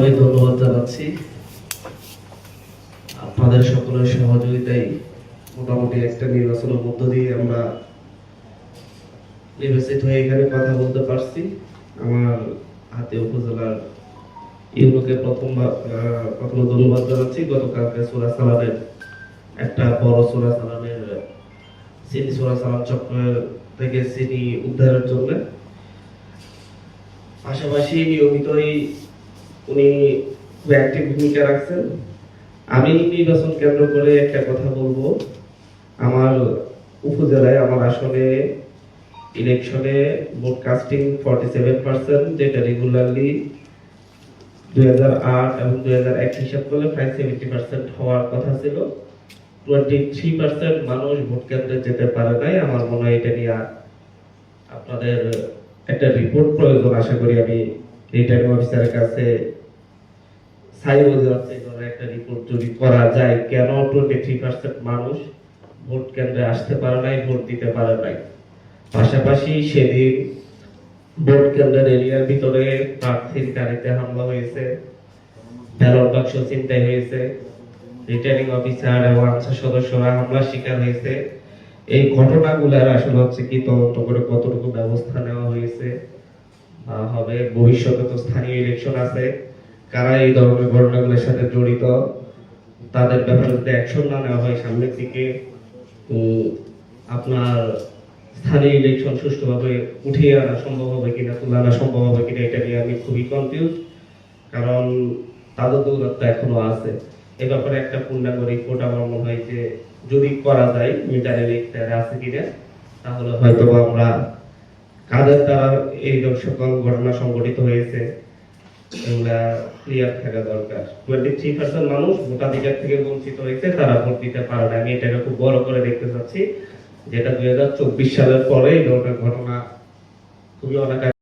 আমি ধন্যবাদ জানাচ্ছি। আপনাদের সকলের সহযোগিতায় মোটামুটি একটা নির্বাচনের মধ্য দিয়ে আমরা নির্বাচিত হয়ে এখানে কথা বলতে পারছি। আমার হাতে উপজেলার ইউনোকে প্রথম ধন্যবাদ জানাচ্ছি। গতকালকে সূরা সালামের একটা বড় সূরা সালামের চিনি সূরা সালাম চক্রের থেকে চিনি উদ্ধারের জন্য পাশাপাশি নিয়মিতই উনি খুব অ্যাক্টিভ ভূমিকা রাখছেন। আমি নির্বাচন কেন্দ্র করে একটা কথা বলবো। আমার উপজেলায় আমার আসলে ইলেকশনে ভোট কাস্টিং 47%, যেটা রেগুলারলি 2008 এবং 2001 হিসাব করলে প্রায় 70% হওয়ার কথা ছিল। 23% মানুষ ভোট কেন্দ্রে যেতে পারে নাই। আমার মনে হয় এটা নিয়ে আপনাদের একটা রিপোর্ট প্রয়োজন। আশা করি আমি রিটার্নিং অফিসারের কাছে একটা রিপোর্ট যদি করা যায়, কেন 23% মানুষ ভোট কেন্দ্রে আসতে পারে নাই, ভোট দিতে পারে নাই। পাশাপাশি সেদিন ভোট কেন্দ্রের এরিয়ার ভিতরে প্রার্থীর গাড়িতে হামলা হয়েছে, ব্যালট বাক্স ছিনতাই হয়েছে, রিটার্নিং অফিসার এবং আনসার সদস্যরা হামলার শিকার হয়েছে। এই ঘটনাগুলোর আসলে হচ্ছে কি তদন্ত করে কতটুকু ব্যবস্থা নেওয়া হয়েছে হবে। ভবিষ্যতে তো স্থানীয় ইলেকশন আছে, কারা এই ধরনের ঘটনাগুলোর সাথে জড়িত তাদের ব্যাপারে যদি অ্যাকশন না নেওয়া হয় সামনের দিকে, আপনার স্থানীয় ইলেকশন সুষ্ঠুভাবে উঠিয়ে আনা সম্ভব হবে কিনা, তুলে আনা সম্ভব হবে কিনা, এটা নিয়ে আমি খুবই কনফিউজ। কারণ তাদের দৌরাত্ম এখনো আছে। এ ব্যাপারে একটা পূর্ণাঙ্গ রিপোর্ট আমার মনে হয় যে যদি করা যায়, মিটারে লিখতে আছে কিনা, তাহলে হয়তো আমরা কাদের দ্বারা এই সকল ঘটনা সংঘটিত হয়েছে এগুলা ক্লিয়ার থাকা দরকার। 23% মানুষ ভোটাধিকার থেকে বঞ্চিত হয়েছে, তারা ভোট দিতে পারে না। আমি এটাকে খুব বড় করে দেখতে চাচ্ছি, যেটা 2024 সালের পরে এই ধরনের ঘটনা খুবই অনাকাঙ্ক্ষিত।